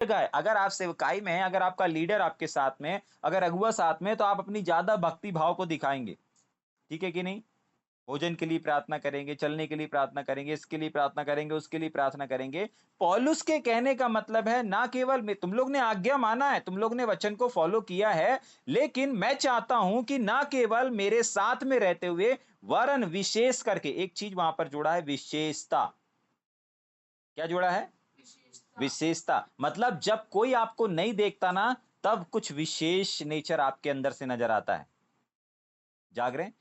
जगह है। अगर आप सेवकाई में हैं, अगर आपका लीडर आपके साथ में, अगर अगुआ साथ में, तो आप अपनी ज्यादा भक्ति भाव को दिखाएंगे। ठीक है कि नहीं? भोजन के लिए प्रार्थना करेंगे, चलने के लिए प्रार्थना करेंगे, इसके लिए प्रार्थना करेंगे, उसके लिए प्रार्थना करेंगे। पौलुस के कहने का मतलब है ना केवल तुम लोग ने आज्ञा माना है, तुम लोग ने वचन को फॉलो किया है, लेकिन मैं चाहता हूं कि ना केवल मेरे साथ में रहते हुए, वरन विशेष करके एक चीज वहां पर जोड़ा है, विशेषता। क्या जोड़ा है? विशेषता। विशेषता। मतलब जब कोई आपको नहीं देखता ना, तब कुछ विशेष नेचर आपके अंदर से नजर आता है। जाग रहे हैं?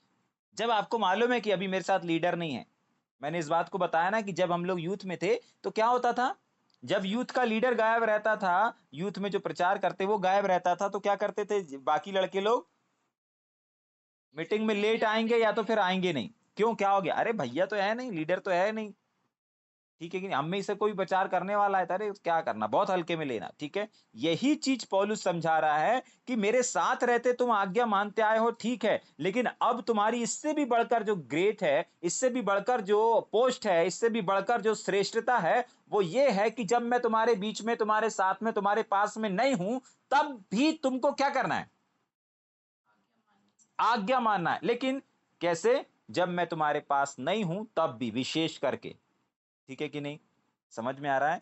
जब आपको मालूम है कि अभी मेरे साथ लीडर नहीं है, मैंने इस बात को बताया ना कि जब हम लोग यूथ में थे तो क्या होता था, जब यूथ का लीडर गायब रहता था, यूथ में जो प्रचार करते वो गायब रहता था, तो क्या करते थे बाकी लड़के लोग? मीटिंग में लेट आएंगे या तो फिर आएंगे नहीं। क्यों, क्या हो गया? अरे भैया तो है नहीं, लीडर तो है नहीं। ठीक है कि नहीं? हम में से कोई प्रचार करने वाला है, अरे क्या करना, बहुत हल्के में लेना। ठीक है, यही चीज पौलुस समझा रहा है कि मेरे साथ रहते तुम आज्ञा मानते आए हो, ठीक है, लेकिन अब तुम्हारी इससे भी बढ़कर जो ग्रेट है, इससे भी बढ़कर जो पोस्ट है, इससे भी बढ़कर जो श्रेष्ठता है, वो ये है कि जब मैं तुम्हारे बीच में, तुम्हारे साथ में, तुम्हारे पास में नहीं हूं, तब भी तुमको क्या करना है? आज्ञा मानना है। लेकिन कैसे? जब मैं तुम्हारे पास नहीं हूं तब भी, विशेष करके। ठीक है कि नहीं? समझ में आ रहा है?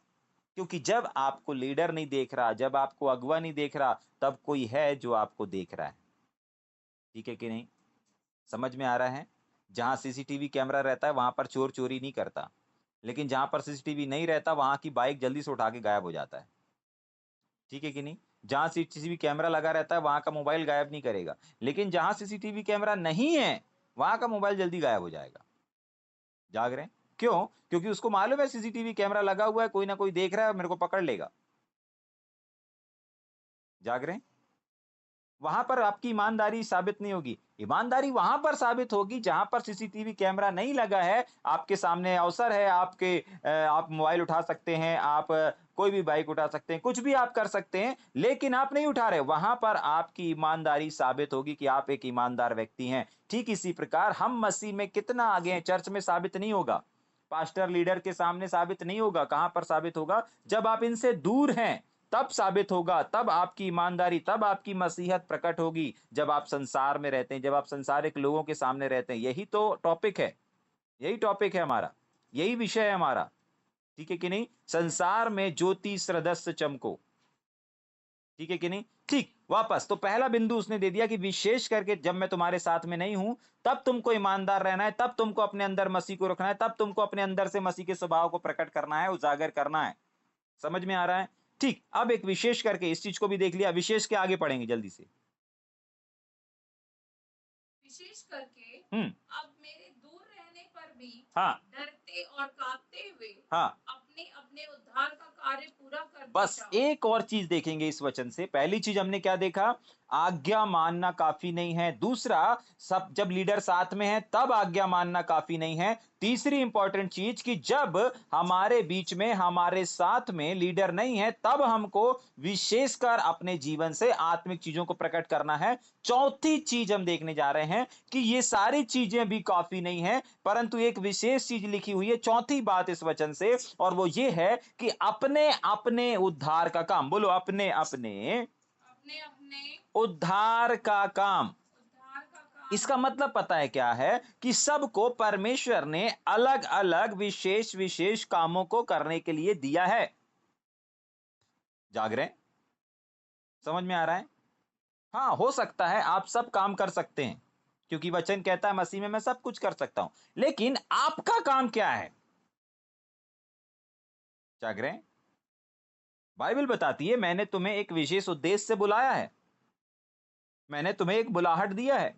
क्योंकि जब आपको लीडर नहीं देख रहा, जब आपको अगुआ नहीं देख रहा, तब कोई है जो आपको देख रहा है। ठीक है कि नहीं? समझ में आ रहा है? जहां सीसीटीवी कैमरा रहता है वहां पर चोर चोरी नहीं करता, लेकिन जहां पर सीसीटीवी नहीं रहता वहां की बाइक जल्दी से उठा के गायब हो जाता है। ठीक है कि नहीं? जहां सीसीटीवी कैमरा लगा रहता है वहां का मोबाइल गायब नहीं करेगा, लेकिन जहां सीसीटीवी कैमरा नहीं है वहां का मोबाइल जल्दी गायब हो जाएगा। जाग रहे हैं? क्यों? क्योंकि उसको मालूम है सीसीटीवी कैमरा लगा हुआ है, कोई ना कोई देख रहा है, मेरे को पकड़ लेगा। जाग रहे हैं? वहां पर आपकी ईमानदारी साबित नहीं होगी। ईमानदारी वहां पर साबित होगी जहां पर सीसीटीवी कैमरा नहीं लगा है, आपके सामने अवसर है, आप मोबाइल उठा सकते हैं, आप कोई भी बाइक उठा सकते हैं, कुछ भी आप कर सकते हैं, लेकिन आप नहीं उठा रहे, वहां पर आपकी ईमानदारी साबित होगी कि आप एक ईमानदार व्यक्ति हैं। ठीक इसी प्रकार हम मसीह में कितना आगे हैं, चर्च में साबित नहीं होगा, पास्टर लीडर के सामने साबित नहीं होगा। कहां पर साबित होगा? जब आप इनसे दूर हैं, तब साबित होगा, तब आपकी ईमानदारी, तब आपकी मसीहत प्रकट होगी, जब आप संसार में रहते हैं, जब आप संसारिक लोगों के सामने रहते हैं। यही तो टॉपिक है, यही टॉपिक है हमारा, यही विषय है हमारा। ठीक है कि नहीं? संसार में ज्योति सदृश चमको। ठीक है कि नहीं? ठीक, वापस तो पहला बिंदु उसने दे दिया कि विशेष करके जब मैं तुम्हारे साथ में नहीं हूं, तब तुमको ईमानदार रहना है, तब तुमको अपने अंदर मसीह को रखना है, तब तुमको अपने अंदर से मसीह के स्वभाव को प्रकट करना है, उजागर करना है। समझ में आ रहा है? ठीक, अब एक विशेष करके इस चीज को भी देख लिया, विशेष के आगे पढ़ेंगे जल्दी से। विशेष करके हम्म। अब मेरे दूर रहने पर भी हाँ। डरते और कांपते हुए हाँ। अपने अपने उद्धार का कार्य पूरा करते बस जाओ। एक और चीज देखेंगे इस वचन से। पहली चीज हमने क्या देखा? आज्ञा मानना काफी नहीं है। दूसरा, सब जब लीडर साथ में है तब आज्ञा मानना काफी नहीं है। तीसरी इंपॉर्टेंट चीज कि जब हमारे बीच में, हमारे साथ में लीडर नहीं है, तब हमको विशेषकर अपने जीवन से आत्मिक चीजों को प्रकट करना है। चौथी चीज हम देखने जा रहे हैं कि ये सारी चीजें भी काफी नहीं है, परंतु एक विशेष चीज लिखी हुई है, चौथी बात इस वचन से, और वो ये है कि अपने अपने उद्धार का काम। बोलो, अपने अपने अपने अपने उद्धार का काम। उद्धार का काम। इसका मतलब पता है क्या है? कि सबको परमेश्वर ने अलग अलग विशेष विशेष कामों को करने के लिए दिया है। जाग रहे हैं? समझ में आ रहा है? हाँ, हो सकता है आप सब काम कर सकते हैं, क्योंकि वचन कहता है मसीह में मैं सब कुछ कर सकता हूं, लेकिन आपका काम क्या है? जाग रहे हैं? बाइबल बताती है मैंने तुम्हें एक विशेष उद्देश्य से बुलाया है, मैंने तुम्हें एक बुलाहट दिया है।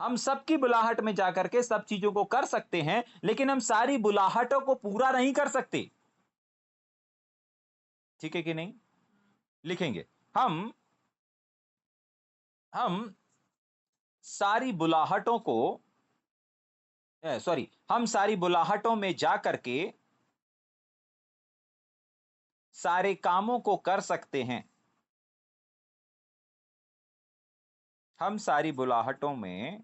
हम सबकी बुलाहट में जाकर के सब चीजों को कर सकते हैं, लेकिन हम सारी बुलाहटों को पूरा नहीं कर सकते। ठीक है कि नहीं? लिखेंगे, हम हम सारी बुलाहटों को, सॉरी, हम सारी बुलाहटों में जा करके सारे कामों को कर सकते हैं। हम सारी बुलाहटों में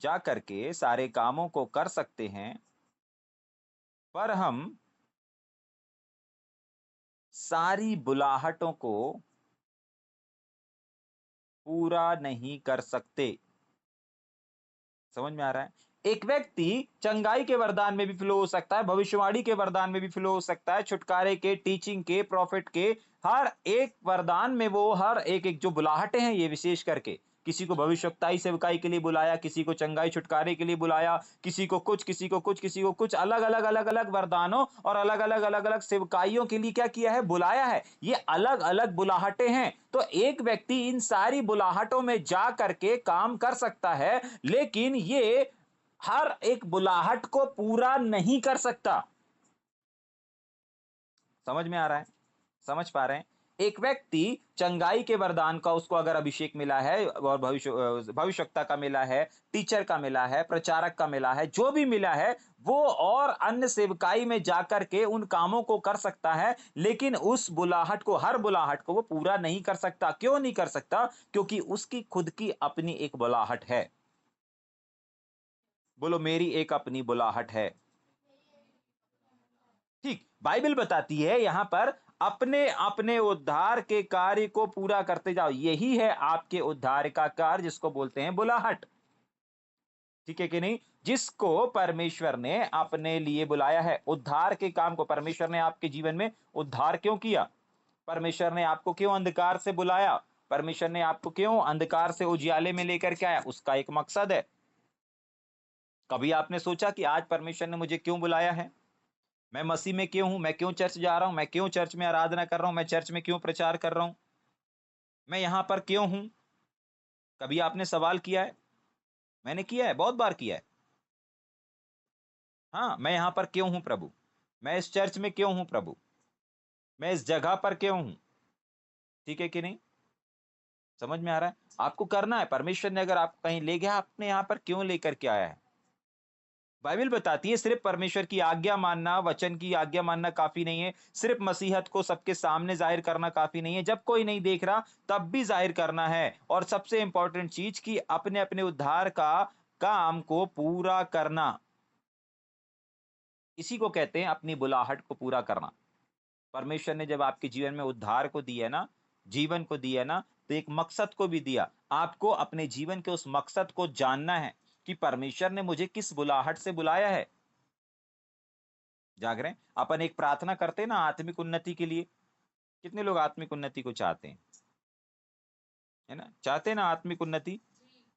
जा करके सारे कामों को कर सकते हैं, पर हम सारी बुलाहटों को पूरा नहीं कर सकते। समझ में आ रहा है? एक व्यक्ति चंगाई के वरदान में भी फ्लो हो सकता है, भविष्यवाणी के वरदान में भी फ्लो हो सकता है, छुटकारे के, टीचिंग के, प्रॉफिट के, हर एक वरदान में वो हर एक जो बुलाहटें हैं ये विशेष करके, किसी को भविष्यवक्ताई सेवकाई के लिए बुलाया, किसी को चंगाई छुटकारे के लिए बुलाया, किसी को कुछ, किसी को कुछ, किसी को कुछ, अलग अलग अलग अलग वरदानों और अलग अलग अलग अलग सेवकाइयों के लिए क्या किया है, बुलाया है। ये अलग अलग बुलाहटें हैं। तो एक व्यक्ति इन सारी बुलाहटों में जा करके काम कर सकता है, लेकिन ये हर एक बुलाहट को पूरा नहीं कर सकता। समझ में आ रहा है? समझ पा रहे हैं? एक व्यक्ति चंगाई के वरदान का, उसको अगर अभिषेक मिला है और भविष्यवक्ता का मिला है, टीचर का मिला है, प्रचारक का मिला है, जो भी मिला है, वो और अन्य सेवकाई में जाकर के उन कामों को कर सकता है, लेकिन उस बुलाहट को, हर बुलाहट को वो पूरा नहीं कर सकता। क्यों नहीं कर सकता? क्योंकि उसकी खुद की अपनी एक बुलाहट है। बोलो, मेरी एक अपनी बुलाहट है। ठीक, बाइबल बताती है यहां पर, अपने अपने उद्धार के कार्य को पूरा करते जाओ। यही है आपके उद्धार का कार्य, जिसको बोलते हैं बुलाहट। ठीक है कि नहीं? जिसको परमेश्वर ने अपने लिए बुलाया है, उद्धार के काम को परमेश्वर ने आपके जीवन में उद्धार क्यों किया? परमेश्वर ने आपको क्यों अंधकार से बुलाया? परमेश्वर ने आपको क्यों अंधकार से उजियाले में लेकर के आया? उसका एक मकसद है। कभी आपने सोचा कि आज परमेश्वर ने मुझे क्यों बुलाया है? मैं मसीह में क्यों हूं? मैं क्यों चर्च जा रहा हूं? मैं क्यों चर्च में आराधना कर रहा हूं? मैं चर्च में क्यों प्रचार कर रहा हूं? मैं यहां पर क्यों हूं? कभी आपने सवाल किया है? मैंने किया है, बहुत बार किया है। हाँ, मैं यहां पर क्यों हूं प्रभु? मैं इस चर्च में क्यों हूं प्रभु? मैं इस जगह पर क्यों हूं? ठीक है कि नहीं? समझ में आ रहा है? आपको करना है। परमेश्वर ने अगर आपको कहीं ले गया, आपने यहां पर क्यों लेकर के आया है? बाइबल बताती है सिर्फ परमेश्वर की आज्ञा मानना, वचन की आज्ञा मानना काफी नहीं है। सिर्फ मसीहत को सबके सामने जाहिर करना काफी नहीं है। जब कोई नहीं देख रहा तब भी जाहिर करना है। और सबसे इंपॉर्टेंट चीज कि अपने अपने उद्धार का काम को पूरा करना, इसी को कहते हैं अपनी बुलाहट को पूरा करना। परमेश्वर ने जब आपके जीवन में उद्धार को दिया ना, जीवन को दिया ना, तो एक मकसद को भी दिया। आपको अपने जीवन के उस मकसद को जानना है कि परमेश्वर ने मुझे किस बुलाहट से बुलाया है। जाग रहे हैं? अपन एक प्रार्थना करते हैं ना आत्मिक उन्नति के लिए। कितने लोग आत्मिक उन्नति को चाहते हैं? है ना? चाहते हैं ना आत्मिक उन्नति?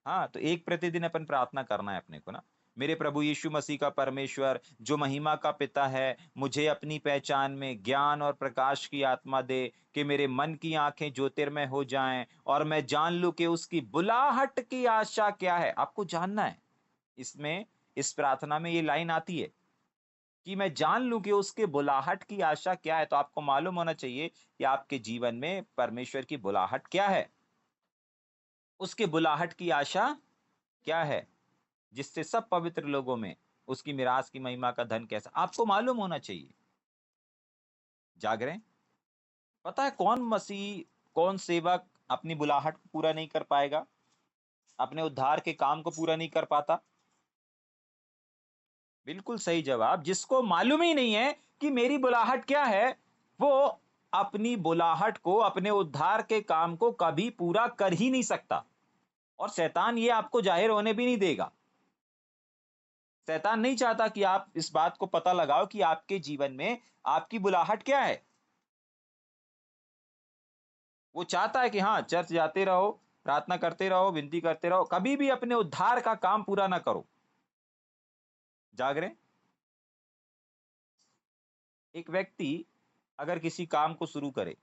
हाँ, तो एक प्रतिदिन अपन प्रार्थना करना है अपने को ना, मेरे प्रभु यीशु मसीह का परमेश्वर जो महिमा का पिता है, मुझे अपनी पहचान में ज्ञान और प्रकाश की आत्मा दे कि मेरे मन की आंखें ज्योतिर्मय हो जाएं और मैं जान लूं कि उसकी बुलाहट की आशा क्या है। आपको जानना है। इसमें, इस प्रार्थना में ये लाइन आती है कि मैं जान लूं कि उसके बुलाहट की आशा क्या है। तो आपको मालूम होना चाहिए कि आपके जीवन में परमेश्वर की बुलाहट क्या है, उसके बुलाहट की आशा क्या है, जिससे सब पवित्र लोगों में उसकी मिरास की महिमा का धन कैसा, आपको मालूम होना चाहिए। जाग रहे हैं? पता है कौन मसीह, कौन सेवक अपनी बुलाहट को पूरा नहीं कर पाएगा, अपने उद्धार के काम को पूरा नहीं कर पाता? बिल्कुल सही जवाब, जिसको मालूम ही नहीं है कि मेरी बुलाहट क्या है, वो अपनी बुलाहट को, अपने उद्धार के काम को कभी पूरा कर ही नहीं सकता। और शैतान ये आपको जाहिर होने भी नहीं देगा। शैतान नहीं चाहता कि आप इस बात को पता लगाओ कि आपके जीवन में आपकी बुलाहट क्या है। वो चाहता है कि हाँ, चर्च जाते रहो, प्रार्थना करते रहो, विनती करते रहो, कभी भी अपने उद्धार का काम पूरा ना करो। जाग रहे हैं? एक व्यक्ति अगर किसी काम को शुरू करे,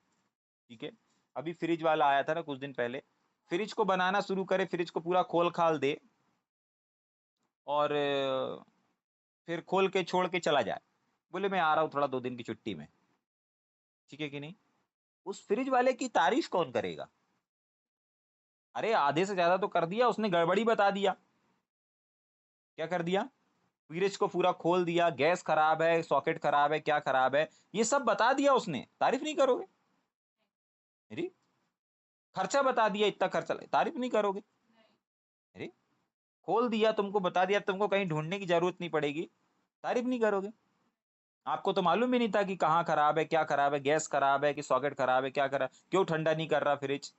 ठीक है, अभी फ्रिज वाला आया था ना कुछ दिन पहले, फ्रिज को बनाना शुरू करे, फ्रिज को पूरा खोल खाल दे और फिर खोल के छोड़ के चला जाए, बोले मैं आ रहा हूँ थोड़ा 2 दिन की छुट्टी में। ठीक है कि नहीं? उस फ्रिज वाले की तारीफ कौन करेगा? अरे आधे से ज्यादा तो कर दिया उसने, गड़बड़ी बता दिया। क्या कर दिया? फ्रिज को पूरा खोल दिया, गैस खराब है, सॉकेट खराब है, क्या खराब है, ये सब बता दिया उसने, तारीफ नहीं करोगे? अरे खर्चा बता दिया, इतना खर्चा, तारीफ नहीं करोगे? अरे खोल दिया, तुमको बता दिया, तुमको कहीं ढूंढने की जरूरत नहीं पड़ेगी, तारीफ नहीं करोगे? आपको तो मालूम ही नहीं था कि कहाँ खराब है, क्या खराब है, गैस खराब है कि सॉकेट खराब है, क्या खराब, क्यों ठंडा नहीं कर रहा फ्रिज,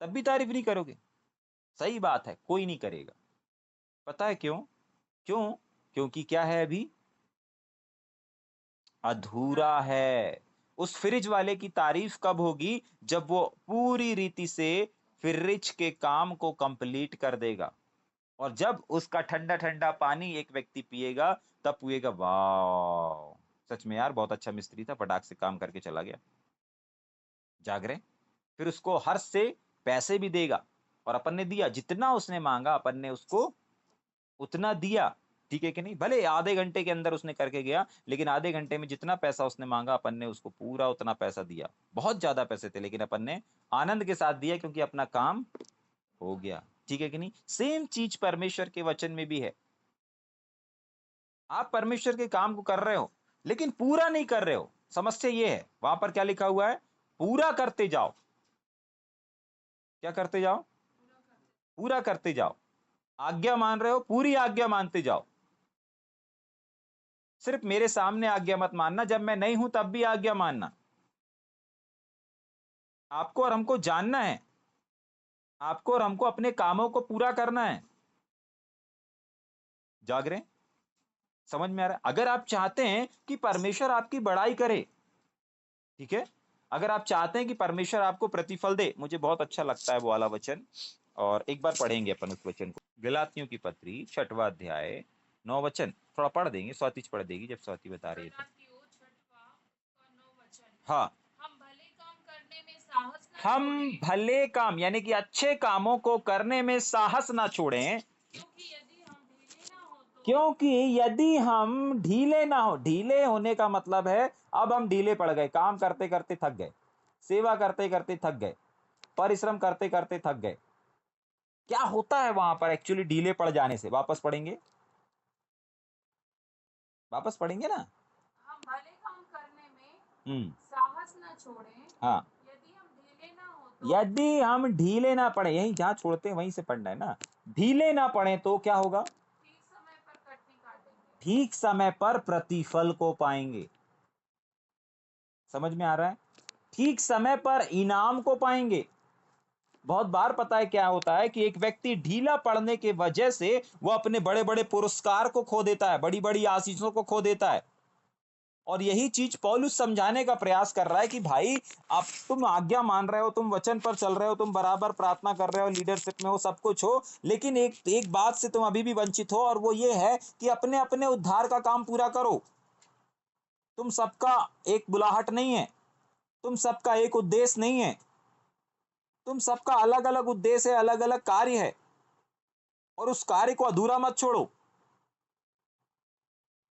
तब भी तारीफ नहीं करोगे। सही बात है, कोई नहीं करेगा। पता है क्यों? क्यों? क्योंकि क्या है अभी? अधूरा है। उस फ्रिज वाले की तारीफ कब होगी? जब वो पूरी रीति से फ्रिज के काम को कंप्लीट कर देगा, और जब उसका ठंडा ठंडा पानी एक व्यक्ति पिएगा, तब पिएगा, वाह सच में यार बहुत अच्छा मिस्त्री था, फटाक से काम करके चला गया। जाग रहे? फिर उसको हर्ष से पैसे भी देगा, और अपन ने दिया जितना उसने मांगा, अपन ने उसको उतना दिया। ठीक है कि नहीं? भले आधे घंटे के अंदर उसने करके गया, लेकिन आधे घंटे में जितना पैसा उसने मांगा, अपन ने उसको पूरा उतना पैसा दिया। बहुत ज्यादा पैसे थे, लेकिन अपन ने आनंद के साथ दिया, क्योंकि अपना काम हो गया। ठीक है कि नहीं? सेम चीज परमेश्वर के वचन में भी है। आप परमेश्वर के काम को कर रहे हो, लेकिन पूरा नहीं कर रहे हो। समस्या ये है, वहां पर क्या लिखा हुआ है? पूरा करते जाओ। क्या करते जाओ? पूरा करते जाओ। आज्ञा मान रहे हो, पूरी आज्ञा मानते जाओ। सिर्फ मेरे सामने आज्ञा मत मानना, जब मैं नहीं हूं तब भी आज्ञा मानना। आपको और हमको जानना है, आपको और हमको अपने कामों को पूरा करना है। जाग रहे हैं? समझ में आ रहा है? अगर आप चाहते हैं कि परमेश्वर आपकी बड़ाई करे, ठीक है, अगर आप चाहते हैं कि परमेश्वर आपको प्रतिफल दे, मुझे बहुत अच्छा लगता है वो वाला वचन, और एक बार पढ़ेंगे अपन उस वचन को। गलातियों की पत्री 6वां अध्याय 9 वचन, थोड़ा पढ़ देंगे, स्वाति पढ़ देगी जब स्वाति बता रही है तो। गलातियों 6वां हाँ, हम भले काम करने में साहस न हम छोड़ें, भले काम यानी कि अच्छे कामों को करने में साहस ना छोड़ें, क्योंकि यदि हम ढीले ना हो तो क्योंकि यदि हम ढीले ना हो। ढीले होने का मतलब है अब हम ढीले पड़ गए, काम करते करते थक गए, सेवा करते करते थक गए, परिश्रम करते करते थक गए। क्या होता है वहां पर एक्चुअली ढीले पड़ जाने से? वापस पढ़ेंगे, वापस पढ़ेंगे ना। हम भले काम करने में हम्म। साहस न छोड़ें, हाँ, यदि हम ढीले ना हो तो यदि हम ढीले ना पड़े, यही जहां छोड़ते हैं वहीं से पढ़ना है ना। ढीले ना पड़े तो क्या होगा? ठीक समय पर कटनी काटेंगे। ठीक समय पर प्रतिफल को पाएंगे। समझ में आ रहा है? ठीक समय पर इनाम को पाएंगे। बहुत बार पता है क्या होता है कि एक व्यक्ति ढीला पड़ने के वजह से वो अपने बड़े बड़े पुरस्कार को खो देता है, बड़ी बड़ी आशीषों को खो देता है। और यही चीज पौलुस समझाने का प्रयास कर रहा है कि भाई, आप तुम आज्ञा मान रहे हो, तुम वचन पर चल रहे हो, तुम बराबर प्रार्थना कर रहे हो, लीडरशिप में हो, सब कुछ हो, लेकिन एक एक बात से तुम अभी भी वंचित हो, और वो ये है कि अपने अपने उद्धार का काम पूरा करो। तुम सबका एक बुलाहट नहीं है, तुम सबका एक उद्देश्य नहीं है, तुम सबका अलग अलग उद्देश्य है, अलग अलग कार्य है, और उस कार्य को अधूरा मत छोड़ो।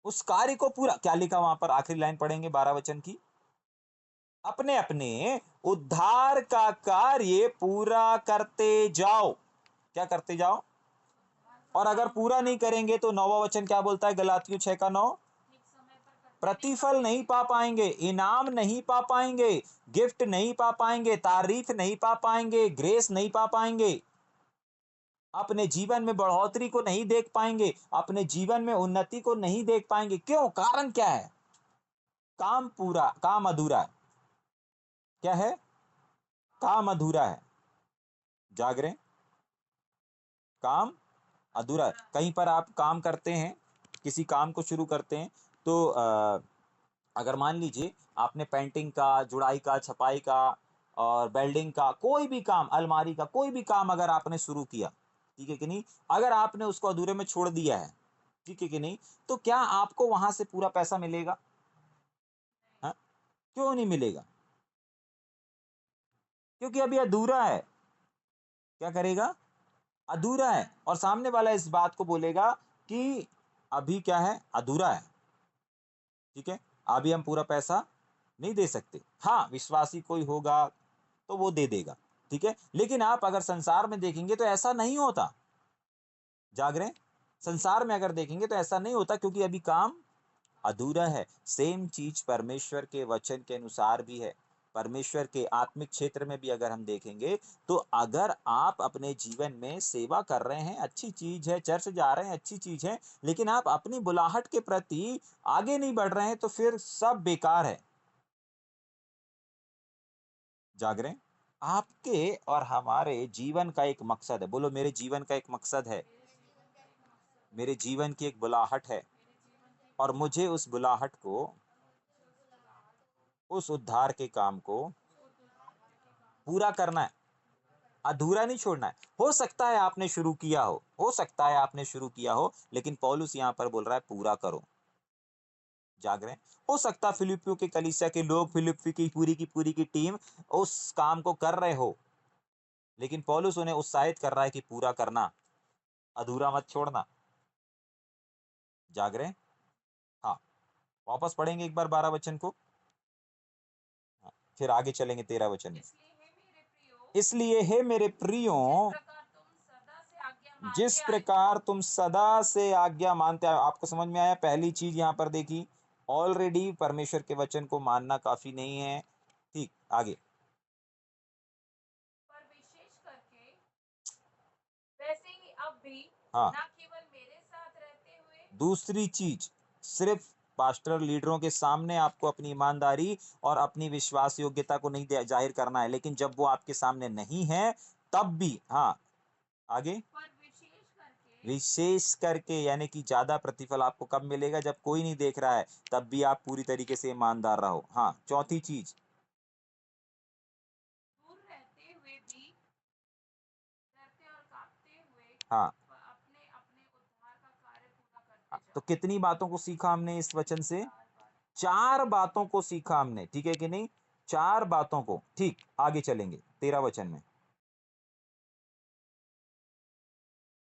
उस कार्य को पूरा, क्या लिखा वहां पर? आखिरी लाइन पढ़ेंगे 12 वचन की। अपने अपने उद्धार का कार्य पूरा करते जाओ। क्या करते जाओ? और अगर पूरा नहीं करेंगे तो 9वां वचन क्या बोलता है? गलातियों 6 का 9, ठीक समय पर कटनी प्रतिफल नहीं पा पाएंगे, इनाम नहीं पा पाएंगे, गिफ्ट नहीं पा पाएंगे, तारीफ नहीं पा पाएंगे, ग्रेस नहीं पा पाएंगे, अपने जीवन में बढ़ोतरी को नहीं देख पाएंगे, अपने जीवन में उन्नति को नहीं देख पाएंगे। क्यों? कारण क्या है? काम पूरा, काम अधूरा है। क्या है? काम अधूरा है। जाग रहे हैं? काम अधूरा है। कहीं पर आप काम करते हैं, किसी काम को शुरू करते हैं, तो अगर मान लीजिए आपने पेंटिंग का, जुड़ाई का, छपाई का और वेल्डिंग का कोई भी काम, अलमारी का कोई भी काम अगर आपने शुरू किया, ठीक है कि नहीं, अगर आपने उसको अधूरे में छोड़ दिया है, ठीक है कि नहीं, तो क्या आपको वहां से पूरा पैसा मिलेगा? हाँ? क्यों नहीं मिलेगा? क्योंकि अभी अधूरा है। क्या करेगा? अधूरा है। और सामने वाला इस बात को बोलेगा कि अभी क्या है? अधूरा है। ठीक है, अभी हम पूरा पैसा नहीं दे सकते। हाँ, विश्वासी कोई होगा तो वो दे देगा, ठीक है, लेकिन आप अगर संसार में देखेंगे तो ऐसा नहीं होता। जाग रहे हैं? संसार में अगर देखेंगे तो ऐसा नहीं होता, क्योंकि अभी काम अधूरा है। सेम चीज परमेश्वर के वचन के अनुसार भी है। परमेश्वर के आत्मिक क्षेत्र में भी अगर हम देखेंगे, तो अगर आप अपने जीवन में सेवा कर रहे हैं, अच्छी चीज है, चर्च जा रहे हैं, अच्छी चीज है, लेकिन आप अपनी बुलाहट के प्रति आगे नहीं बढ़ रहे हैं, तो फिर सब बेकार है। जाग रहे हैं? आपके और हमारे जीवन का एक मकसद है। बोलो, मेरे जीवन का एक मकसद है, मेरे जीवन की एक बुलाहट है, और मुझे उस बुलाहट को, उस उद्धार के काम को पूरा करना है, अधूरा नहीं छोड़ना है। हो सकता है आपने शुरू किया हो सकता है आपने शुरू किया हो, लेकिन पौलुस यहाँ पर बोल रहा है पूरा करो। जाग रहे हैं? हो सकता है फिलिपियों के कलीसिया के लोग, फिलिप्पी की पूरी की टीम उस काम को कर रहे हो, लेकिन पौलुस उन्हें उत्साहित कर रहा है कि पूरा करना, अधूरा मत छोड़ना। जाग रहे हैं? हाँ, वापस पढ़ेंगे एक बार 12 वचन को, हाँ, फिर आगे चलेंगे 13 वचन में। इसलिए हे मेरे प्रियो, इसलिए हे मेरे प्रियो, जिस प्रकार तुम सदा से आज्ञा मानते आए। आपको समझ में आया? पहली चीज यहाँ पर देखी, ऑलरेडी परमेश्वर के वचन को मानना काफी नहीं है। ठीक, आगे। पर विशेष करके वैसे ही अब भी हाँ, ना केवल मेरे साथ रहते हुए, दूसरी चीज, सिर्फ पास्टर लीडरों के सामने आपको अपनी ईमानदारी और अपनी विश्वास योग्यता को नहीं जाहिर करना है, लेकिन जब वो आपके सामने नहीं है तब भी। हाँ, आगे। पर विशेष करके यानी कि ज्यादा प्रतिफल आपको कब मिलेगा? जब कोई नहीं देख रहा है, तब भी आप पूरी तरीके से ईमानदार रहो। हाँ, चौथी चीज, दूर रहते हुए भी, डरते और कांपते हुए हाँ, अपने अपने उद्धार का कार्य पूरा करते तो जाओ। कितनी बातों को सीखा हमने इस वचन से? 4 बातों को सीखा हमने, ठीक है कि नहीं? 4 बातों को। ठीक, आगे चलेंगे 13 वचन में।